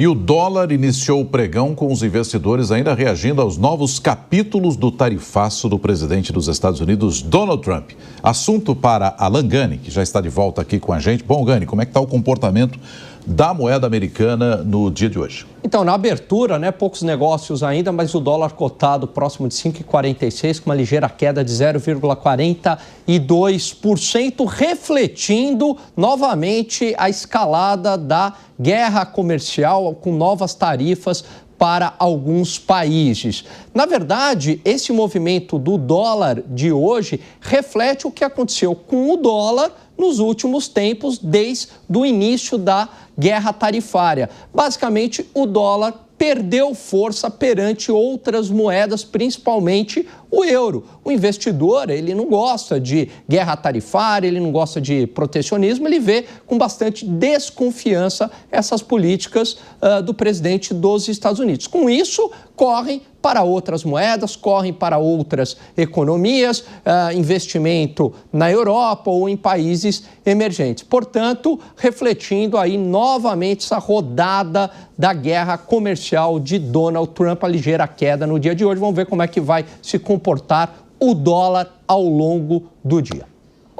E o dólar iniciou o pregão com os investidores ainda reagindo aos novos capítulos do tarifaço do presidente dos Estados Unidos, Donald Trump. Assunto para Alan Gani, que já está de volta aqui com a gente. Bom, Gani, como é que está o comportamento da moeda americana no dia de hoje? Então, na abertura, poucos negócios ainda, mas o dólar cotado próximo de 5,46, com uma ligeira queda de 0,42%, refletindo novamente a escalada da guerra comercial com novas tarifas para alguns países. Na verdade, esse movimento do dólar de hoje reflete o que aconteceu com o dólar nos últimos tempos, desde o início da guerra tarifária. Basicamente, o dólar perdeu força perante outras moedas, principalmente o euro. O investidor, ele não gosta de guerra tarifária, ele não gosta de protecionismo, ele vê com bastante desconfiança essas políticas do presidente dos Estados Unidos. Com isso, correm para outras moedas, correm para outras economias, investimento na Europa ou em países emergentes. Portanto, refletindo aí novamente essa rodada da guerra comercial de Donald Trump, a ligeira queda no dia de hoje. Vamos ver como é que vai se comportar o dólar ao longo do dia.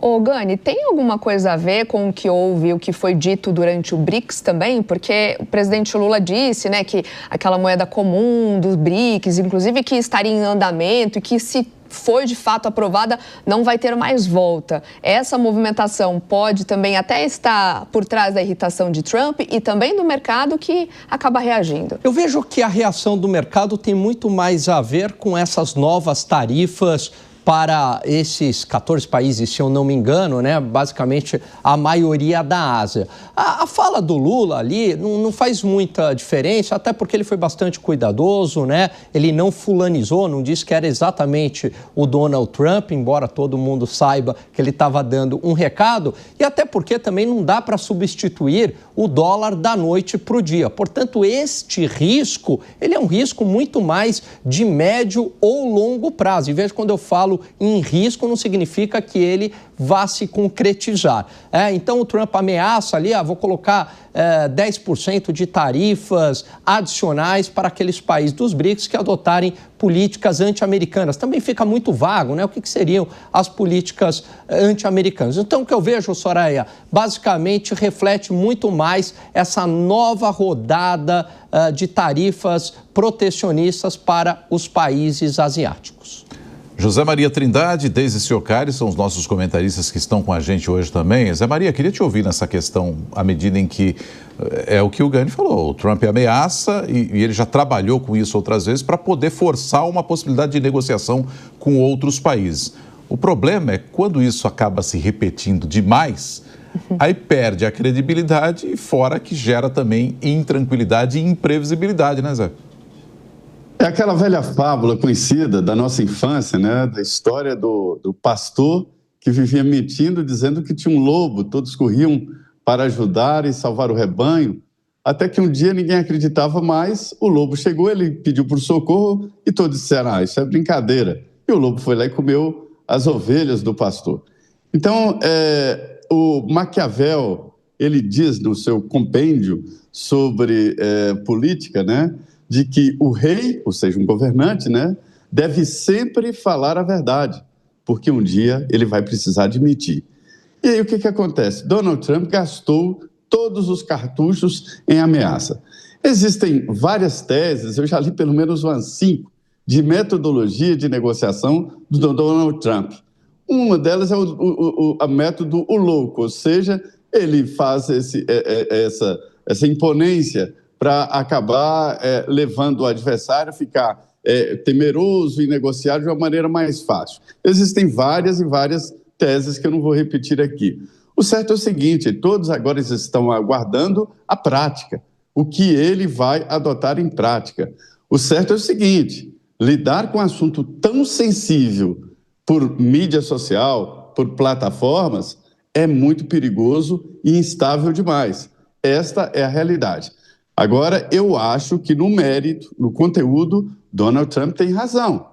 Ô, Gani, tem alguma coisa a ver com o que houve, o que foi dito durante o BRICS também? Porque o presidente Lula disse, que aquela moeda comum do BRICS, inclusive que estaria em andamento e que se foi de fato aprovada, não vai ter mais volta. Essa movimentação pode também até estar por trás da irritação de Trump e também do mercado que acaba reagindo. Eu vejo que a reação do mercado tem muito mais a ver com essas novas tarifas para esses 14 países, se eu não me engano, basicamente a maioria da Ásia. A fala do Lula ali não faz muita diferença, até porque ele foi bastante cuidadoso, Ele não fulanizou, não disse que era exatamente o Donald Trump, embora todo mundo saiba que ele estava dando um recado, e até porque também não dá para substituir o dólar da noite para o dia. Portanto, este risco, ele é um risco muito mais de médio ou longo prazo. E veja, quando eu falo em risco, não significa que ele vá se concretizar. Então, o Trump ameaça ali, vou colocar 10% de tarifas adicionais para aqueles países dos BRICS que adotarem políticas anti-americanas. Também fica muito vago, o que seriam as políticas anti-americanas. Então, o que eu vejo, Soraya, basicamente reflete muito mais essa nova rodada de tarifas protecionistas para os países asiáticos. José Maria Trindade, Deise Ciocari são os nossos comentaristas que estão com a gente hoje também. Zé Maria, queria te ouvir nessa questão, à medida em que é o que o Gani falou, o Trump ameaça e ele já trabalhou com isso outras vezes para poder forçar uma possibilidade de negociação com outros países. O problema é quando isso acaba se repetindo demais, aí perde a credibilidade, fora que gera também intranquilidade e imprevisibilidade, Zé? É aquela velha fábula conhecida da nossa infância, da história do pastor que vivia mentindo, dizendo que tinha um lobo, todos corriam para ajudar e salvar o rebanho, até que um dia ninguém acreditava mais, o lobo chegou, ele pediu por socorro e todos disseram, isso é brincadeira. E o lobo foi lá e comeu as ovelhas do pastor. Então, o Maquiavel, ele diz no seu compêndio sobre política, de que o rei, ou seja, um governante, deve sempre falar a verdade, porque um dia ele vai precisar admitir. E aí o que acontece? Donald Trump gastou todos os cartuchos em ameaça. Existem várias teses, eu já li pelo menos umas 5, de metodologia de negociação do Donald Trump. Uma delas é o método o louco, ou seja, ele faz essa imponência para acabar levando o adversário a ficar temeroso e negociar de uma maneira mais fácil. Existem várias e várias teses que eu não vou repetir aqui. O certo é o seguinte, todos agora estão aguardando a prática, o que ele vai adotar em prática. O certo é o seguinte, lidar com um assunto tão sensível por mídia social, por plataformas, é muito perigoso e instável demais. Esta é a realidade. Agora, eu acho que no mérito, no conteúdo, Donald Trump tem razão.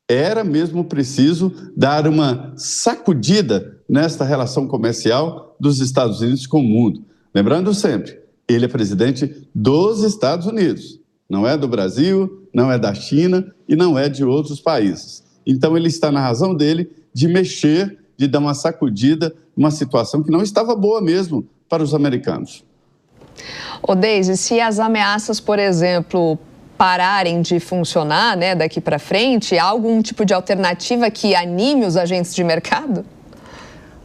Era mesmo preciso dar uma sacudida nesta relação comercial dos Estados Unidos com o mundo. Lembrando sempre Ele é presidente dos Estados Unidos, não é do Brasil, não é da China e não é de outros países. Então, ele está na razão dele de mexer, de dar uma sacudida, uma situação que não estava boa mesmo para os americanos. Ô Deise, se as ameaças, por exemplo, pararem de funcionar, né, daqui para frente, há algum tipo de alternativa que anime os agentes de mercado?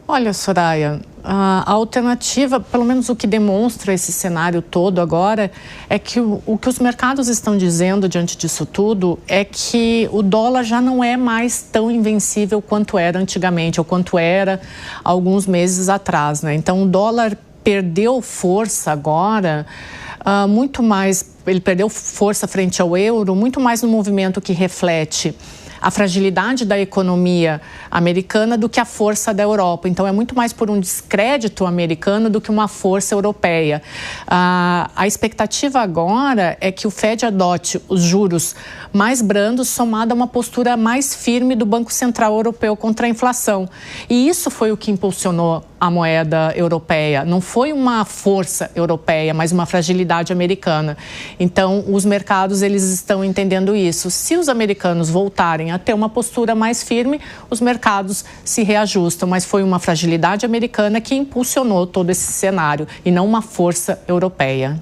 Olha, Soraya, a alternativa, pelo menos o que demonstra esse cenário todo agora, é que o que os mercados estão dizendo diante disso tudo é que o dólar já não é mais tão invencível quanto era antigamente, ou quanto era alguns meses atrás, né? Então, o dólar perdeu força agora, muito mais, ele perdeu força frente ao euro, muito mais no movimento que reflete a fragilidade da economia americana do que a força da Europa. Então, é muito mais por um descrédito americano do que uma força europeia. A expectativa agora é que o Fed adote os juros mais brandos, somado a uma postura mais firme do Banco Central Europeu contra a inflação. E isso foi o que impulsionou a moeda europeia. Não foi uma força europeia, mas uma fragilidade americana. Então, os mercados, eles estão entendendo isso. Se os americanos voltarem a ter uma postura mais firme, os mercados se reajustam. Mas foi uma fragilidade americana que impulsionou todo esse cenário e não uma força europeia.